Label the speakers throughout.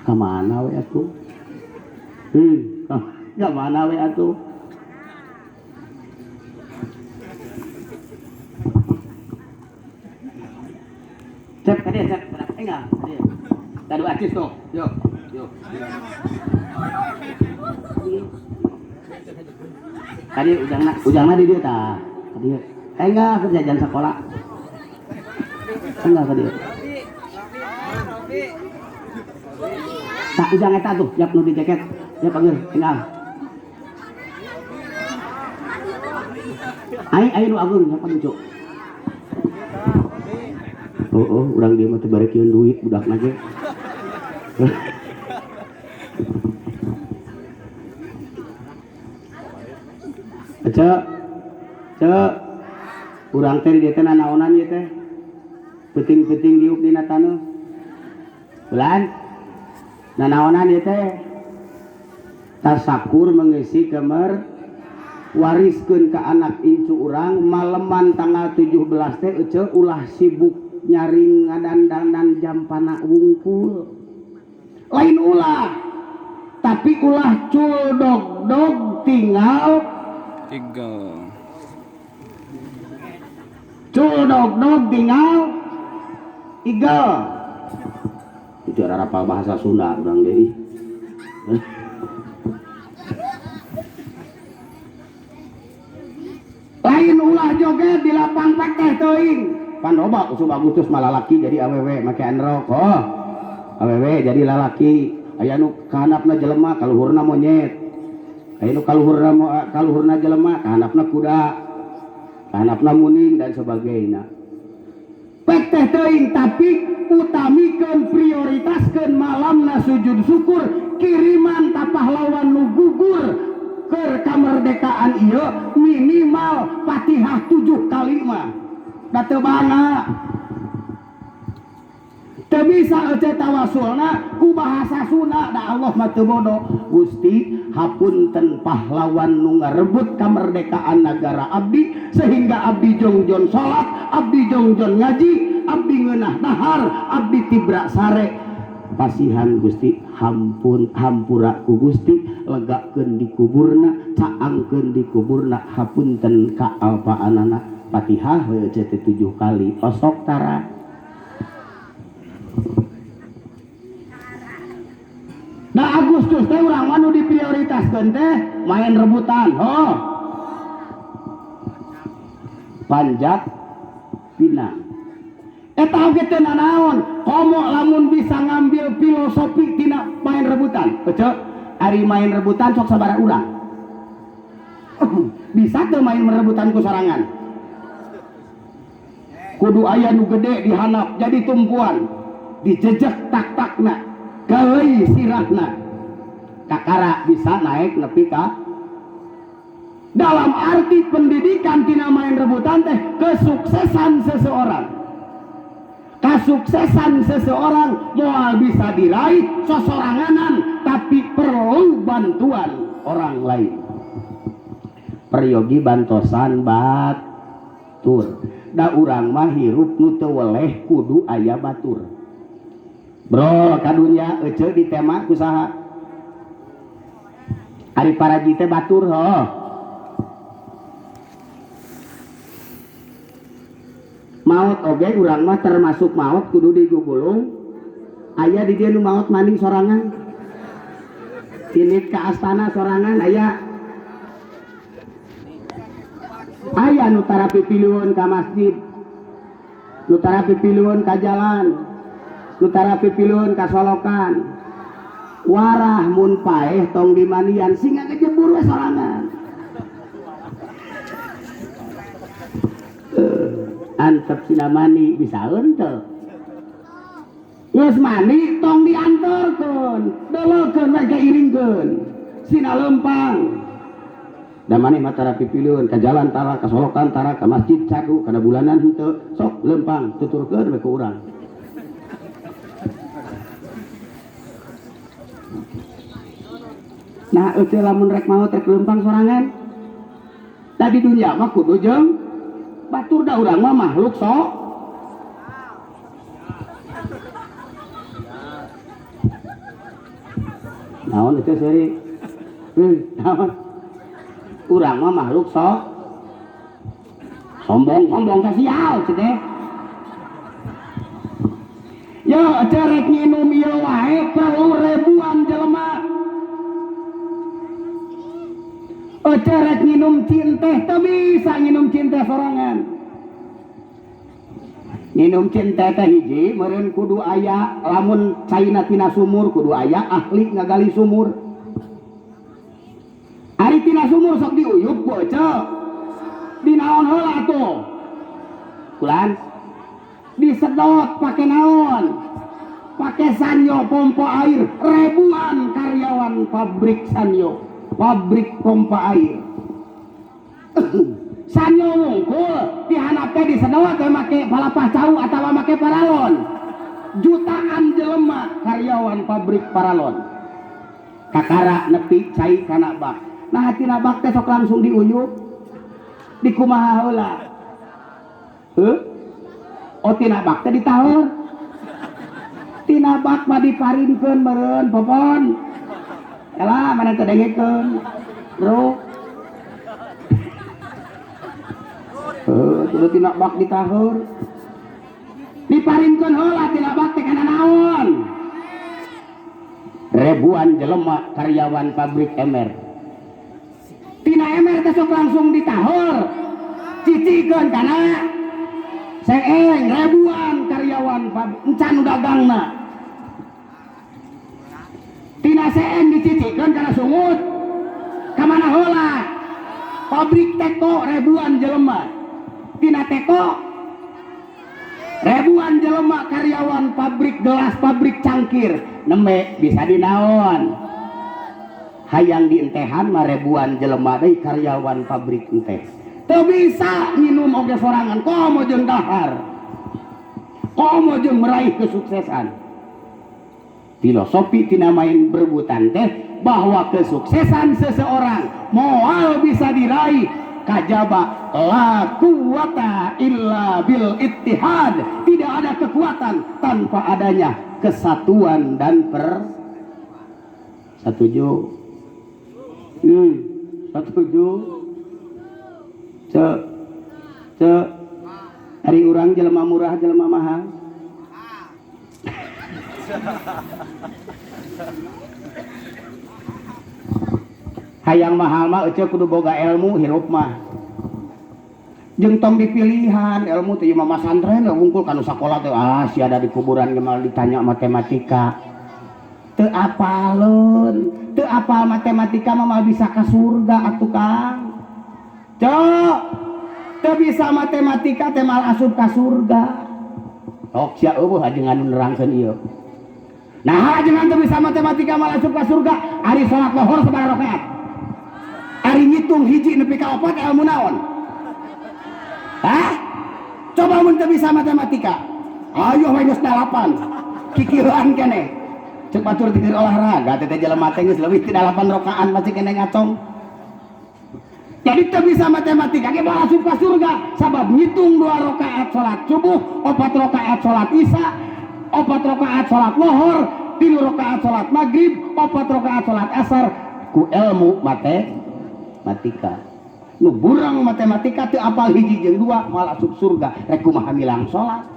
Speaker 1: Kamana we atuh? Kamana we atuh? Cek tadi cek, enggak? Tadi acis tuh, yuk. Tadi ujangna di dia tah. Tadi enggak kerjaan sekolah. Enggak tadi. Tak ujang eta tuh, siap nu di jaket. Ya panggil, tinggal. Ai nu agung siapa lucu. Oh, urang dia mah teu barekeun duit budakna ge. Cek urang teh di teh nanaonan ieu teh penting-penting diuk dina taneuh bulan nanaonan ieu teh tasakur mengisi kemer wariskeun ka anak incu urang maleman tanggal 17 teh ece ulah sibuk nyaring ngadandanan jampana wungkul lain ulah tapi ulah culdog-dog tinggal culdog-dog tinggal igal itu ada rapal bahasa Sunda urang deui lain ulah joget di lapang pek teh teuing pan loba usum Agustus malah laki jadi awewe make androk awewe jadi lalaki aya nu kahandapna jelema kaluhurna monyet aya nu kaluhurna jelema kahandapna kuda kahandapna muning dan sebagainya pek teh teuing tapi utamikeun prioritaskeun malamna sujud syukur kiriman ka pahlawan nu gugur keur kamerdekaan ieu minimal Fatihah 7 kali mah da teu bana teu bisa ece tawasulna ku bahasa Sunda da Allah mah teu bodoh Gusti hapunten pahlawan nu ngarebut kamerdekaan negara abdi sehingga abdi jongjon salat abdi jongjon ngaji abdi ngeunah dahar abdi tibra sare pasihan Gusti hampura ku Gusti legakeun di kuburna caangkeun di kuburna hapunten ka alpaanana Fatihah we ece 7 kali osok tara nah Agustus teh urang mah nu diprioritaskeun teh main rebutan panjat pinang eta oge teu nanaon komo lamun bisa ngambil filosofi tina main rebutan pece ari main rebutan sok sabaraha urang bisa teu main rebutan ku sorangan kudu aya nu gede dihanap jadi tumpuan dijejek tak-takna galei sirahna kakara bisa naik nepi ka dalam arti pendidikan tina main rebutan teh kesuksesan seseorang moal bisa diraih sosoranganan tapi perlu bantuan orang lain peryogi bantosan batur da urang mah hirup nu teu weleh kudu aya batur bro kadunya ece di tema kusaha ari paraji teh batur maut oge urang mah termasuk maut kudu digugulung aya di dieu nu maut maning sorangan tinit ka astana sorangan aya nu tara pipiluhun ka masjid nu tara pipiluhun ka jalan nu tara pipiluhun ka solokan warah mun paeh tong dimanian singa ngejebur we sorangan antep sina mani bisa henteu geus mani tong dianterkeun deulekeun we kairingkeun sina lempang da maneh mah tara pipileun ka jalan tara ka solokan tara ka masjid cadu kana bulanan henteu sok lempang tuturkeun we ku urang nah eueuh lamun rek maot rek lempang sorangan tadi dunya mah kudu jeung batur da urang mah makhluk naon itu seri naon urang mah makhluk sok sombong sial cenah ya cerek nginum ieu wae perlu ribuan jelema cerek nginum cinteh teu bisa nginum cinteh sorangan nginum cinteh teh hiji meureun kudu aya lamun caina tina sumur kudu aya ahli ngagali sumur ari tina sumur sok diuyup ku ece dinaon heula atuh kulan disedot pakai naon pakai sanyo pompa air ribuan karyawan pabrik sanyo pabrik pompa air sanyo wungkul dihanapke disedot teh make palapah cau atawa make paralon jutaan jelema karyawan pabrik paralon kakara nepi cai kana bak nah tina bak teh sok langsung diuyup di kumaha heula oh tina bak teh ditaheur tina bak mah diparinkeun meureun popon elah mana teh dengekeun bro kudu tina bak ditaheur diparinkeun heula tina bak teh kana naon ribuan jelema karyawan pabrik emer tina emer teh sok langsung ditaheur cicikeun kana seeng ribuan karyawan encan dagangna tina seeng dicicikeun kana sungut kamana heula pabrik teko ribuan jelema tina teko ribuan jelema karyawan pabrik gelas pabrik cangkir nembe bisa dinaon hayang dientehan mah ribuan jelema deui karyawan pabrik enteh teu bisa nginum oge sorangan komo jeung dahar komo jeung meraih kesuksesan filosofi tina main berebutan teh bahwa kesuksesan seseorang moal bisa diraih kajaba la quwata illa bil ittihad tidak ada kekuatan tanpa adanya kesatuan dan setuju setuju cek hari urang jelema murah jelema mahal hayang mahal mah ece kudu boga ilmu hirup mah jeung tong dipilihan ilmu teh mah masantren wungkul kanu sakola teh si ada di kuburan gemal ditanya matematika teu apaleun teu apal matematika mah bisa ka surga atuh Kang cok teu bisa matematika teh mal asup ka surga tok sia eueuh ajeung anu nerangkeun ieu nah ajeung teu bisa matematika mal asup ka surga ari salat lohor sabaraha rakaat ari ngitung hiji nepi ka 4 ilmu naon hah coba mun teu bisa matematika ayo we geus 8 kikieuan keneh ceuk batur dikir olahraga teh jelema teh geus leuwih ti 8 rakaat masih keneh ngacong jadi teu bisa matematika ge moal asup ka surga sabab ngitung 2 rakaat salat subuh 4 rakaat salat isya 4 rakaat salat lohor 3 rakaat salat maghrib 4 rakaat salat asar ku ilmu matematika nu burang matematika teu apal hiji jeung 2 moal asup surga rek kumaha milang salat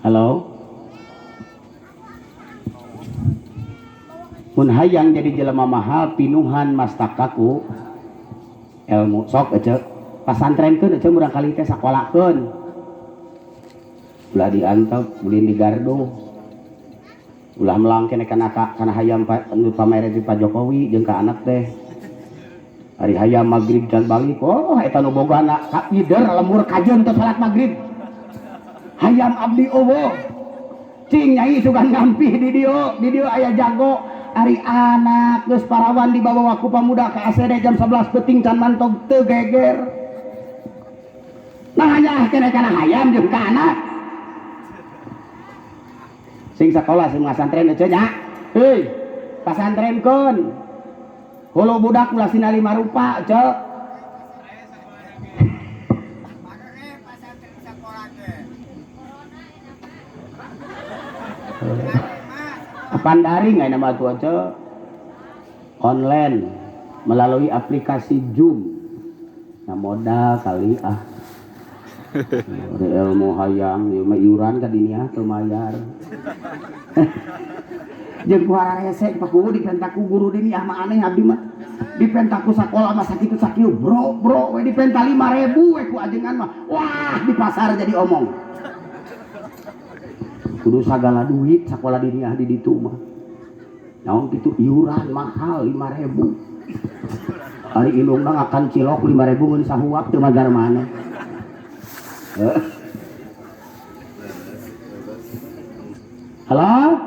Speaker 1: halo mun hayang jadi jelema mahal pinuhan mastakaku ilmu sok ece pasantrenkeun ece murang kali teh sakolakeun ulah diantep ulin di gardo ulah melang keneh kana hayam pamere di Pak Jokowi jeung ka anak teh hari hayam maghrib dan balik eta nu bogana ka pider lemur kajeun teu salat maghrib hayam abdi eueuh cing nyai sugan ngampih di dieu aya jago ari anak geus parawan dibawa ku pamuda ka ACD jam 11 peuting can mantog teu geger nah hanya keneh kana hayam jeung ka anak sing sakola sing ngasantren ece nya heuy pasantrenkeun hulu budak ulah sinali marupa cek Apaan daring ay nama tuh aja online melalui aplikasi Zoom. Nah modal kali ada ilmu hayang iuran ka dinya teu mayar. Jeung kuara rese paku dipentaku guru dini mah aneh abdi mah. Dipentaku sakola mah sakitu sakieu bro we dipenta 5.000 we ku ajengan mah. Wah di pasar jadi omong. Kudu sagala duit sakola diniah di ditu mah naon kitu iuran mahal 5.000 ari indungna akan cilok 5.000 ngeun sahuap teu magar maneh halo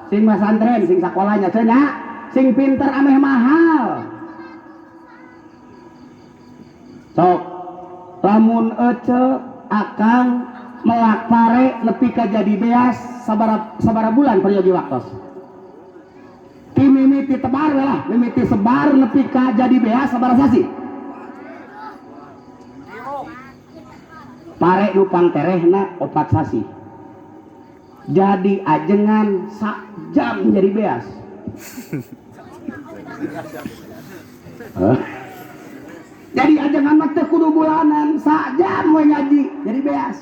Speaker 1: sing masantren sing sakolanya cenah sing pinter ameh mahal sok lamun ece akang melak pare nepi ka jadi beas sabara bulan peryogi waktos ti mimiti tebar lah mimiti sebar nepi ka jadi beas sabara sasi pare nu pangterehna 4 sasi jadi ajengan sak jam jadi beas jadi ajengan mah teu kudu bulanan sak jam we ngaji jadi beas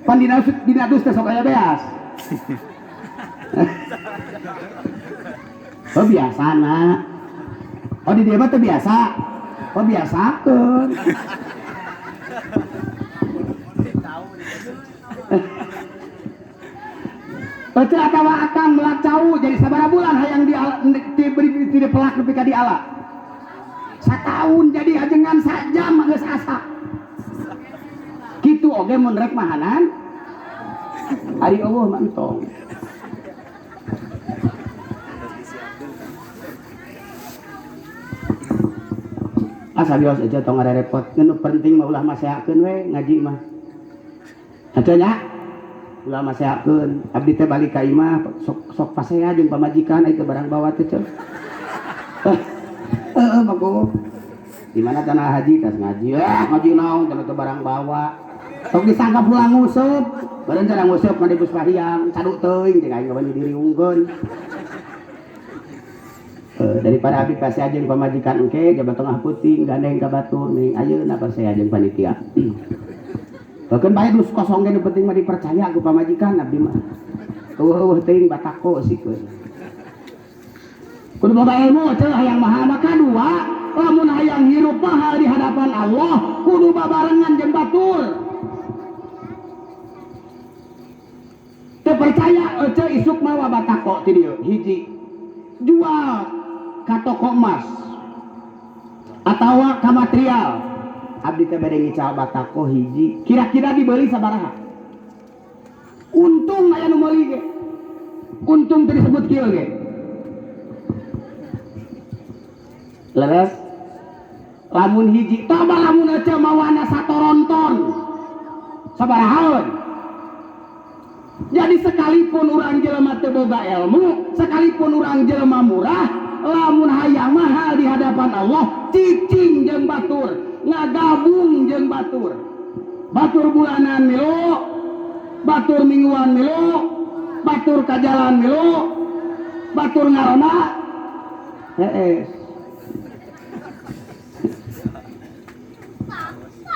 Speaker 1: pan dina dus teh sok aya beas. Oh biasana. Oh di dieu mah teu biasa. Oh biasakeun. Baca atawa akang melak cau jadi sabaraha bulan hayang diberi pelak nepi ka diala. Satahun jadi ajengan sajam geus asa. Kitu oge mun rek mahanan ari Allah mantong. Asa bios aja tong repot nu penting mah ulah masehakeun we ngaji mah. Atuh nya ulah masehakeun abdi teh balik ka imah sok pasea jeung pamajikan aya teh barang bawa teh ceuh. Bagus. Di mana tanah haji tas ngaji ngaji naon kana teh barang bawa. Sok disangka pulang nguseup, bareun cara nguseup mah dibus pahiang, caduk teuing jeung aing ngabani diri unggul. Daripada abdi pasea jeung pamajikan engke jabat tengah puting gandeng ka batur ning ayeuna pasea jeung panitia. Bahkan bae dus kosong ge nu penting mah dipercaya ku pamajikan abdi mah. Eueuh teuing batako sikeun. Kudu boga ilmu teh hayang maha maka dua, lamun hayang hirup mahal di hadapan Allah kudu babarengan jeung batur. Teu percaya ece isuk mawa batako ti dieu hiji jual ka toko emas atawa ka material abdi teh bade ngical batako hiji kira-kira dibeli sabaraha untung aya nu meuli ge untung teu disebut kieu ge leres lamun hiji coba lamun ece mawana satoronton sabarahaeun. Jadi sekalipun orang jelema teu boga ilmu, sekalipun orang jelema murah, lamun hayang mahal di hadapan Allah, cicing jeung batur, ngagabung jeung batur. Batur bulanan milu, batur mingguan milu, batur kajalan milu, batur ngarona.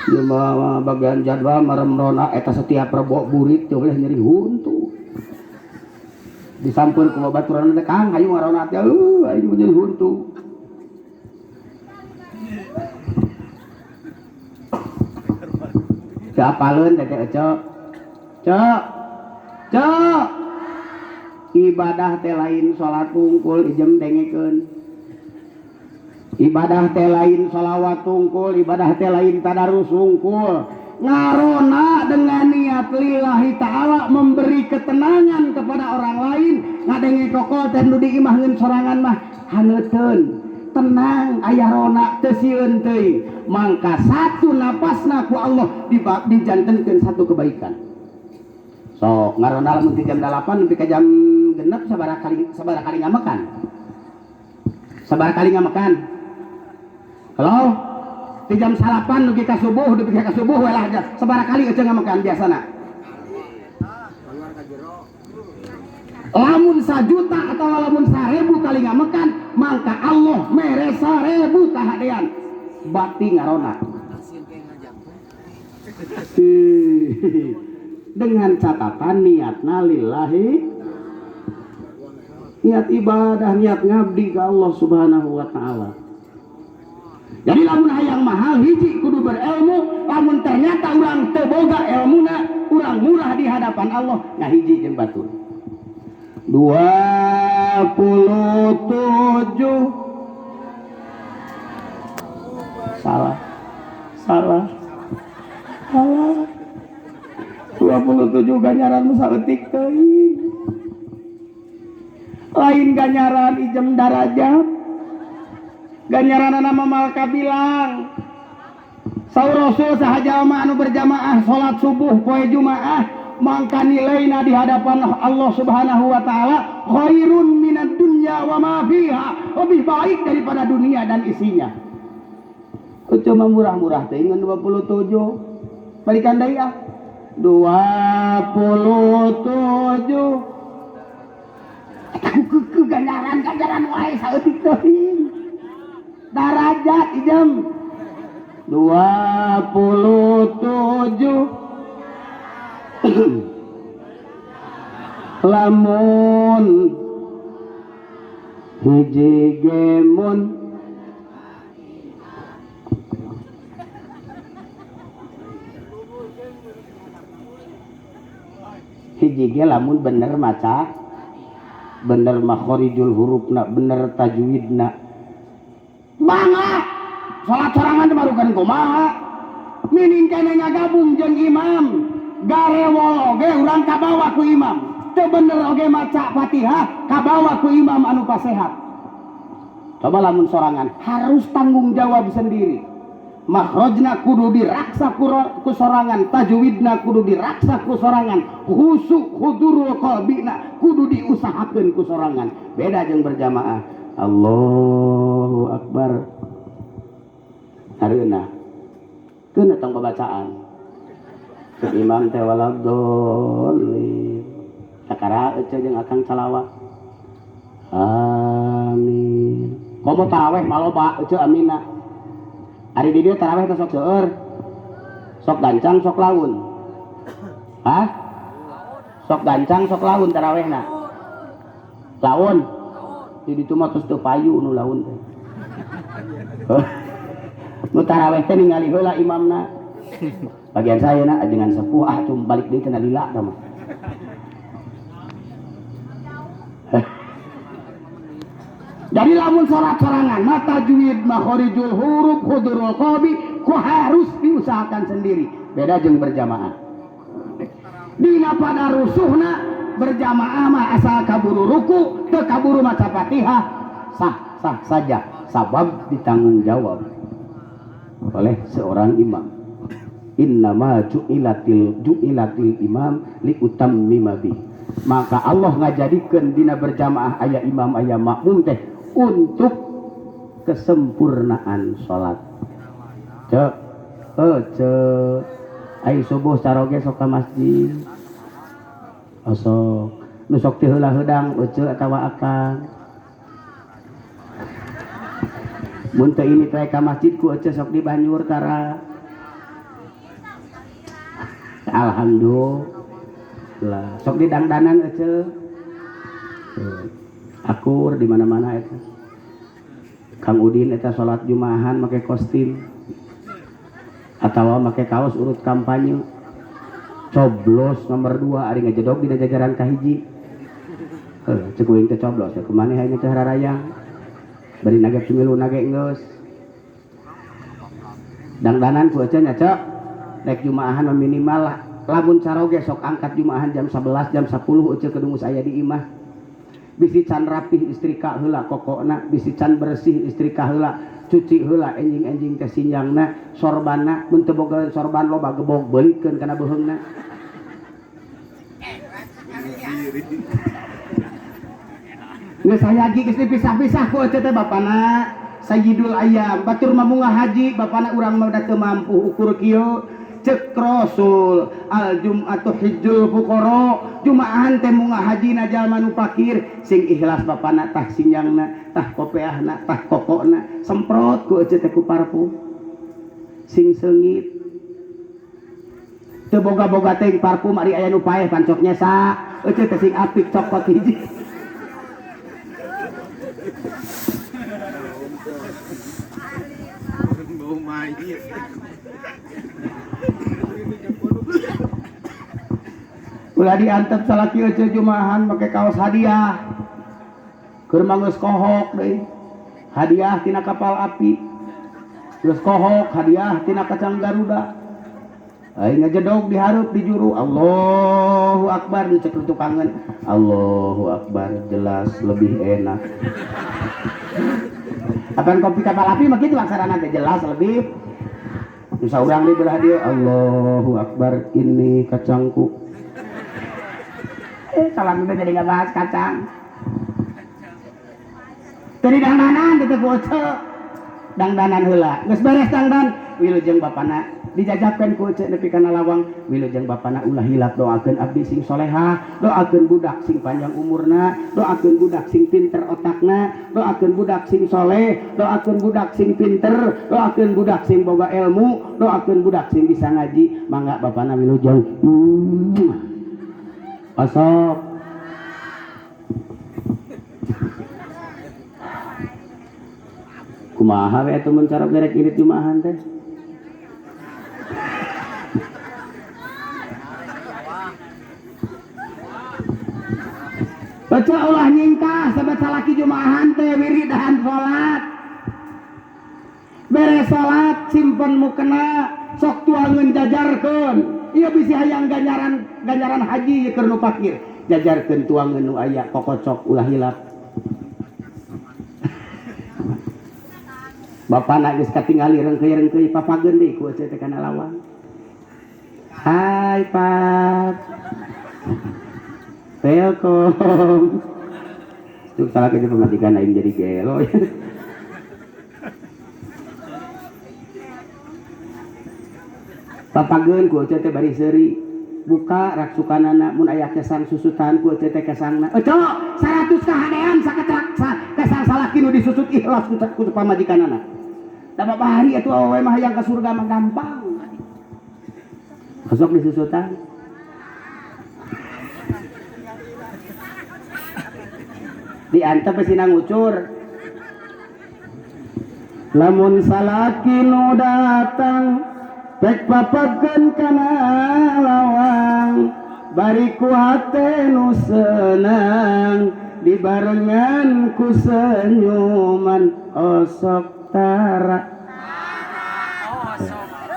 Speaker 1: Cuma bagian jadwal meremrona eta setiap rebo burit teu boleh nyeri huntu. Disampeur ku babaturan teh Kang hayu ngarona teh hayu nyeri huntu. Teu apaleun teh Cok. Cok. Ibadah teh lain salat tungkul ijem dengekeun. Ibadah teh lain sholawat tungkul, ibadah teh lain tadarus tungkul. Ngarona dengan niat lillahi ta'ala memberi ketenangan kepada orang lain. Ngadenge kokol teh nu diimahkeun sorangan mah haneuteun. Tenang aya rona teu sieun teuing. Mangka satu napasna ku Allah dijantenkeun satu kebaikan. So ngarona lamun jam 8 nepi ka jam 6 sabaraha kali ngamekan. Sabaraha kali ngamekan. Halo, di jam 8 nugi ka subuh, dugi ka subuh we lah sabaraha kali ece ngamakan biasana. lamun 1.000.000 atau lamun 1.000 kali ngamekan maka Allah mere 1.000 kahadean bakti ngarona dengan catatan niatna lillahi, niat ibadah, niat ngabdi ke Allah subhanahu wa ta'ala. Jadi lamun hayang mahal hiji kudu berilmu, lamun ternyata urang teu boga ilmuna urang murah di hadapan Allah nah hiji jeung batur 27 salah 27 ganyaran saeutik teuing lain ganyaran ijem darajat ganyaran nama malaka bilang saur Rasul sahaja anu berjamaah salat subuh poe Jumaah mangka nilaina di hadapan Allah Subhanahu wa taala khairun minad dunya wa ma fiha, lebih baik daripada dunia dan isinya. Cuma murah-murah teh ngan 27 balikan deui ah 27 ku ganjaran wae saeutik teuing darajat ijem 27 lamun hiji gemun hiji ge lamun bener maca bener makhorijul hurufna bener tajwidna bangga salat sorangan marukan kumaha mining keneh ngagabung jeung imam garewol oge urang kabawa ku imam teu bener oge maca Fatihah kabawa ku imam anu pasehat. Coba lamun sorangan harus tanggung jawab sendiri, makhrajna kudu diraksa ku sorangan, tajwidna kudu diraksa ku sorangan, khusuk hudurul qalbina kudu diusahakeun ku sorangan. Beda jeung berjamaah. Allahu akbar hareuna keun tong babacaan cek imam teh waladhdallin sakara ece jeung akang calawat amin komo taraweh maloba ece amina ari di dieu taraweh teh sok seueur sok gancang sok laun hah sok gancang sok laun tarawehna laun di ditu mah tos teu payu nu laun teh nu taraweh teh ningali heula imamna bagian saya na ajengan sepuh cum balik deui kana lila mah jadi lamun salat sorangan mata tajwid makhorijul huruf hudurul qalbi ku harus diusahakan sendiri beda jeung berjamaah dina pada rusuhna berjamaah mah asal kaburu ruku teu kaburu maca Fatihah sah saja sabab ditanggung jawab oleh seorang imam. Innama ju'ilatil imam li utammima bi. Maka Allah ngajadikeun dina berjamaah aya imam aya makmum teh untuk kesempurnaan salat. Cek ai subuh saroge sok ka masjid. Osok nu sok teh heula heudang euceu atawa akang. Mun teh ini teh ka masjid ku euceu sok di banjur tara. Alhamdulillah sok di dangdanan ece akur di mana-mana eta Kang Udin eta salat Jumaahan make kostum atawa make kaos urut kampanye coblos nomor 2 ari ngajedog dina jajaran kahiji cek uing teh coblos ya kumaneh aya teh hararayang bari nage pemilu nage geus dangdanan ku ece nya cek rek Jumaahan minimal lamun caroge sok angkat Jumaahan jam 11 jam 10 euceu kedungus aya di imah bisi can rapih istrika heula kokona bisi can bersih istrika heula cuci heula enjing-enjing teh sinjangna sorbanna mun teu boga sorban loba gebog beulikeun kana beheungna geus haji geus dipisah-pisah ku euceu teh bapana Sayyidul Ayam batur mamunga haji bapana urang mah da teu mampu ukur kieu cek Rasul al jum'atu hijjul fuqara jumaahan teh munga hajina jalma nu fakir sing ikhlas bapana tah sinjangna tah kopeahna tah kokokna semprot ku ece teh ku parfum sing seungit teu boga-boga teh parfum ari aya nu paeh pancok nyesa ece teh sing apik cokot hiji bau mayit ulah diantep salaki ece jumahan make kaos hadiah keur manggeus kohok deui hadiah tina kapal api geus kohok hadiah tina kacang Garuda aing ngajedog dihareup di juru Allahu Akbar dicek tukangan Allahu Akbar jelas lebih enak akan kopi kapal api mah kitu aksarana teh jelas lebih bisa urang deui berhadiah Allahu Akbar ini kacangku salam itu jadi nggak bahas kacang tadi dangdanan gitu kuce dangdanan heula geus beres dangdan wilujeng bapana dijajabkeun ku ece nepi kana lawang wilujeng bapana ulah hilap doakeun abdi sing solehah doakeun budak sing panjang umurna doakeun budak sing pinter otakna doakeun budak sing soleh doakeun budak sing pinter doakeun budak sing boga ilmu doakeun budak sing bisa ngaji mangga bapana wilujeng asap kumaha we atuh mun cara gerek irit jumahan teh baca ulah nyingkah sabaca laki jumahan teh wiridan salat beres salat simpen mukena sok tuangeun jajarkeun ieu bisi hayang ganjaran haji keur nu fakir jajarkeun tuangeun nu aya kokocok ulah hilap bapana geus katingali rengkeuy papageun deui ku ece teh kana lawang hai pap welcome cuk salah ke pemajikan aing jadi gelo papageun ku ece teh bari seuri buka rak sukanana mun aya kesan susutan ku ece teh kesangna cok 100 kahadean saketrak kesan salaki nu disusut ikhlas ku pamajikanana da babahari atuh awewe mah hayang ka surga mah gampang sok disusutan diantep sina ngucur lamun salaki nu datang pek papageun kana lawang bari ku hate nu senang dibarengan ku senyuman osok tara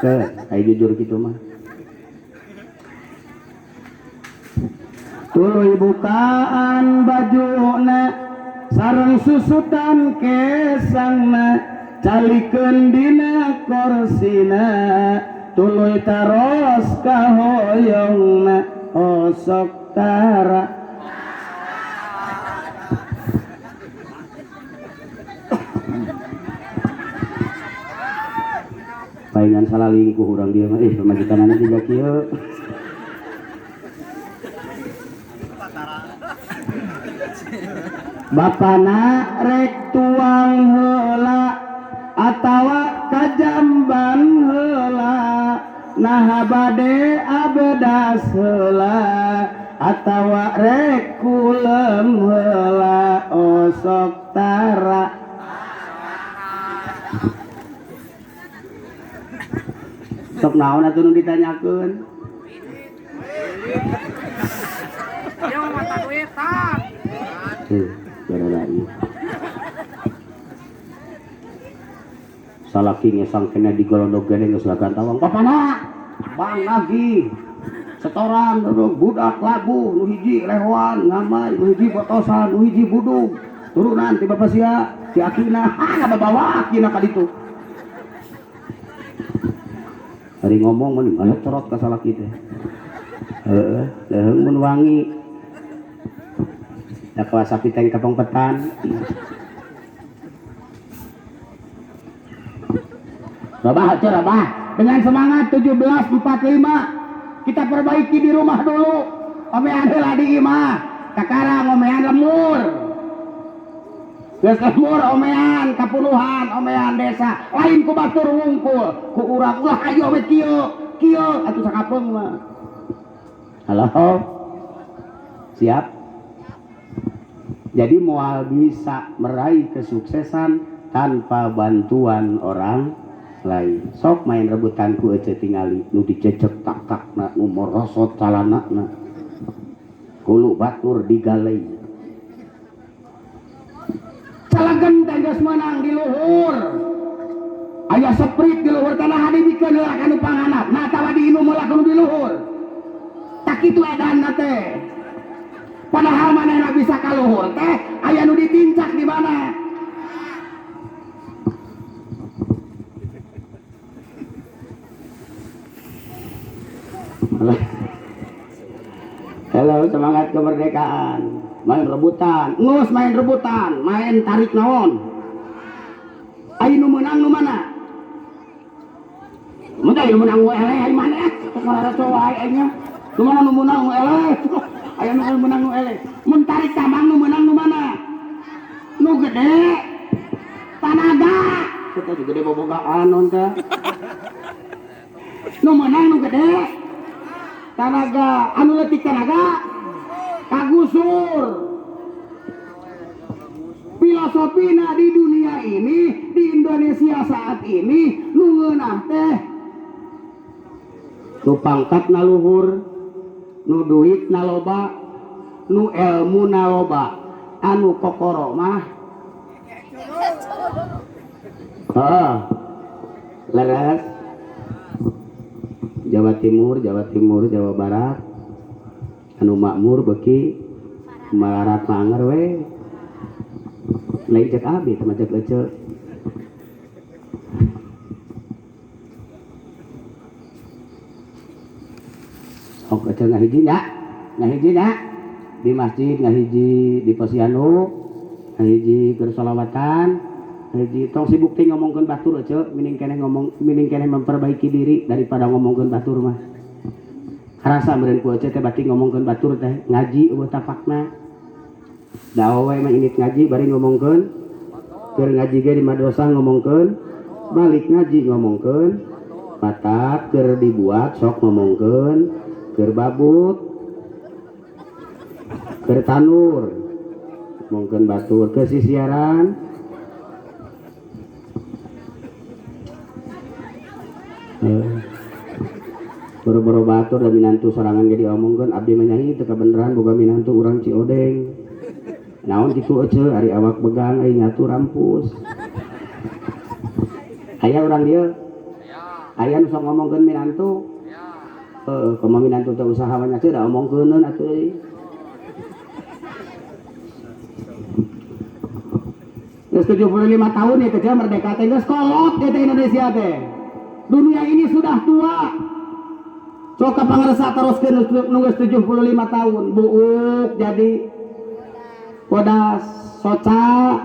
Speaker 1: ke ayo jujur gitu mah tuluy bukaan bajuna sareng susutan kesangna calikeun dina korsina tuluy taros kahoyongna osok tara paingan salalingkuh urang dia mah pemajikanana juga kieu bapana rek tuang heula atawa kajamban heula nah bade abedas heula atawa rek kulem heula osok tara sok naon atuh nu ditanyakeun ya mata duit tak salaki ngesang kena di golondog gede geus lagan tawang papana bang lagi setoran budak labu nu hiji lehoan ngamai nu hiji botosan nu hiji budug turunan ti bapak sia si akina babawa akina ka ditu hari ngomong mah malah corot ka salaki teh leheung mun wangi da kawas sapi teh kapong petan Rabah aja rabah dengan semangat 17.45 kita perbaiki di rumah dulu. Omean heula di imah, kakarang omean lemur. Geus lemur omean kapuluhan, omean desa. Lain ku batur wungkul, ku urang ulah ayo we kieu atuh sakapeung mah. Halo. Siap? Jadi moal bisa meraih kesuksesan tanpa bantuan orang lain. Sok main rebutan ku ece tingali nu dicecek tak na nu morosot calana na kulu batur digalei calagen tenggeus menang di luhur aya seprit di luhur tanah hadibikeun heula ka nu panganap nah tawa di inu meulak nu di luhur tak kitu edanna teh padahal manehna bisa ka luhur teh aya nu ditincak di mana. Halo, semangat kemerdekaan. Main rebutan, ngus main rebutan, main tarik naon. Ayo nu menang nu mana? Mun aya nu menang nu eleh ai mana? Kemana coba ai nya? Nu mana nu menang nu eleh? Aya nu menang nu eleh. Mun tarik tambang nu menang nu mana? Nu gede. Tanaga. Kita juga gede bobogaan non teh. Nu menang nu gede. Tanaga, anu leutik tanaga kagusur. Filosofina di dunia ini, di Indonesia saat ini nu ngeunah teh nu pangkat na luhur, nu duit na loba, nu ilmu na loba, anu kokoro mah leres. Jawa Timur, Jawa Barat anu makmur beki malarat manger we lain cek abi sama cek ece ok ece ngahiji nya di masjid ngahiji di posyandu ngahiji keur sholawatan ngahiji tong sibuk teh ngomongkeun batur ece mining kene memperbaiki diri daripada ngomongkeun batur mah karasa meureun ku ece teh bati ngomongkeun batur teh ngaji eueuh tapakna da awewe mah init ngaji bari ngomongkeun keur ngaji ge di madrasah ngomongkeun balik ngaji ngomongkeun patat keur dibuat sok ngomongkeun keur babut keur tanur ngomongkeun batur keur sisiaran boro-boro batur da minantu sorangan jadi omongkeun abdi menyanyi teu kabeneran boga minantu urang Ciodeng naon kitu ece ari awak begang ai nyatu rampus aya urang dieu aya nu sok ngomongkeun minantu kumaha minantu teh usaha nya teh da omongkeuneun atuh euy geus 75 tahun ya teh merdeka teh geus kolot teh Indonesia teh. Dunia ini sudah tua. Coba pangresa teruskeun nunggu 75 tahun buuk jadi bodas soca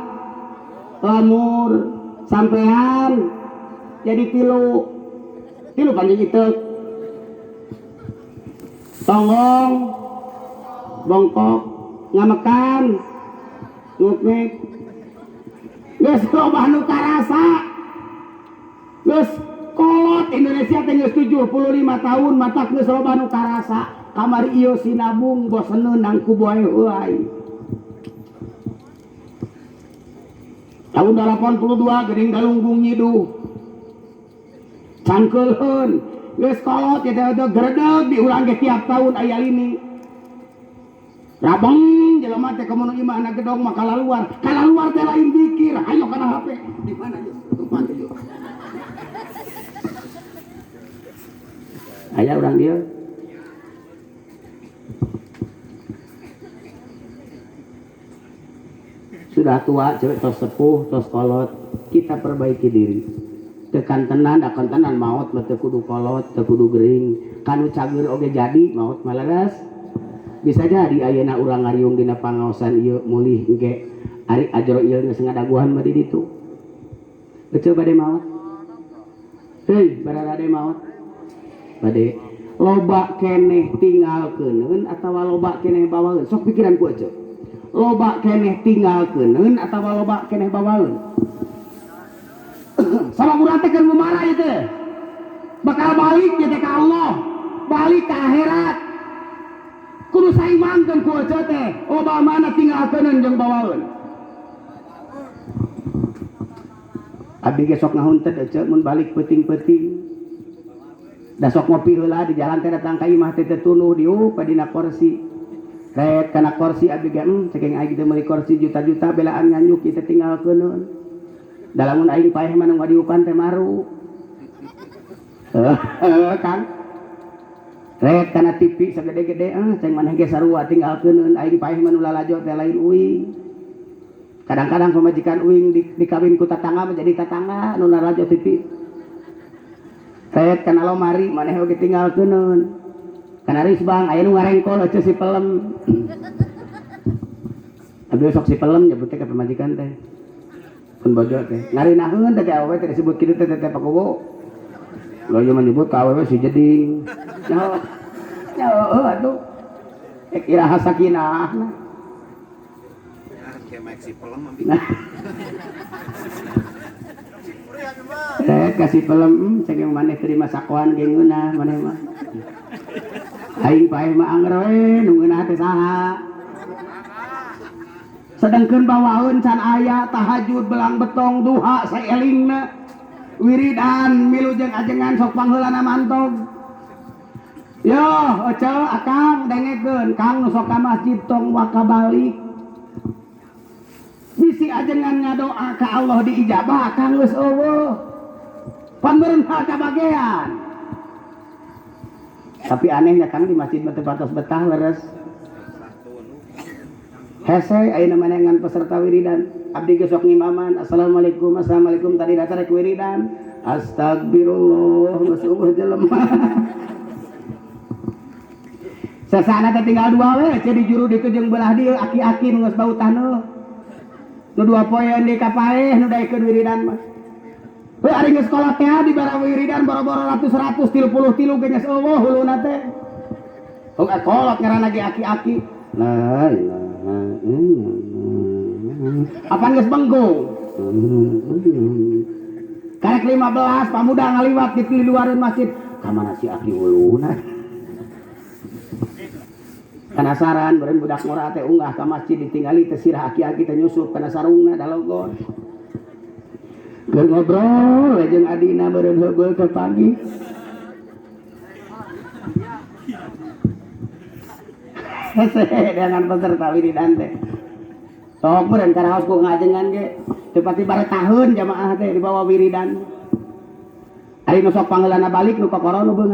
Speaker 1: lamur sampean jadi tilu panjang itu tonggong bongkok ngamekan nguknik geus loba nu karasa geus kolot Indonesia teh geus 75 tahun matak geus loba nu karasa kamari ieu sinabung boseneun nang ku boe euy tahun 82 geuning galunggung nyiduh cangkeulheun geus kolot eta gredeg diulang ge tiap tahun aya lini rabeng jelema teh komo imahna gedong mah kalaluar teh lain zikir ayo kana HP di mana yuk tempat yuk aya urang dia sudah tua cewek tos sepuh tos kolot kita perbaiki diri tekan tenan akan tenan maot teu kudu kolot teu kudu gering kanu cager oge jadi maot maleres bisa jadi ayeuna urang ngariung dina pangaosan ieu mulih engke ari ajro ieu geus ngadaguhan mah di ditu teu bade maot heuh barada maot bade loba keneh tinggalkeuneun atawa loba keneh bawaeun sok pikiran ku aja loba keneh tinggalkeuneun atawa loba keneh bawaeun sama urang teh keur mumarah ieu teh bakal balik ya teh ka Allah balik ka akhirat kudu saimbangkeun ku aja teh loba mana tinggalkeuneun jeung bawaeun abdi ge sok ngahunted aja mun balik peuting-peuting da sok ngopi heula di jalan teh datang ka imah teh tunuh diu ka dina kursi rek kana kursi abdi ge saking aing teh meuli kursi juta-juta belaan nganyuk ieu teh tinggalkeuneun da lamun aing paeh mah nu ngadiupan teh maru Kang rek kana TV sagede-gede ceng maneh ge sarua tinggalkeuneun aing paeh mah nu lalajo teh lain uing kadang-kadang pamajikan uing dikawin ku tatangga menjadi tatangga nu lalajo TV rek kana lomari maneh oge tinggalkeuneun kana risbang aya nu ngarengkol aja si pelem abdi sok si pelem nyebut teh ka pamajikan teh pun bojo teh ngarinaheun teh awewe teh disebut kitu teh pakobo lo ieu menyebut ka awewe si jeding nyaho atuh ek iraha sakinah kayak si pelem kasih pelem cek yang maneh terima sakoan ge ngeunah maneh mah aing paeh mah angrewe nu ngeunah teh saha sedengkeun bawaeun can aya tahajud belang betong duha saelingna wiridan milu jeung ajengan sok pangheulana mantog yo eceu akang dengekeun kang nu sok ka masjid tong waka balik bisi ajengan ngadoa ka Allah diijabah kang geus eueuh pan meureun ka bagean tapi anehnya kan di masjid teu patos betah leres hese ayeuna maneh ngan peserta wiridan abdi geus sok ngimaman assalamualaikum tadi datar rek wiridan astagfirullah geus eueuh jelema sasana teh tinggal dua we ceu di juru ditu jeung belah dieu aki-aki nu geus bautahna nu dua poeun di kapaeh nu daekeun wiridan mah heuh ari geus sekolah teh di bara wiridan boro-boro ratus 33 ge geus eueuh huluna teh hong kolot ngaranna ge aki-aki la ilaha illallah apaan geus bengkung karek 15 pamuda ngaliwat di luareun masjid ka mana si aki huluna penasaran beureun budak ngora teh unggah ka masjid ditinggali teh sirah aki-aki teh nyusup kana sarungna dalogon keur ngobrol jeung adina beureun heubeul ke pagi dengan peserta wiridan teh sok beureun karaos ku ngajengan ge teu pati bare taheun jamaah teh di bawah wiridan ari nu sok pangheulana balik nu kokoro nu beungeut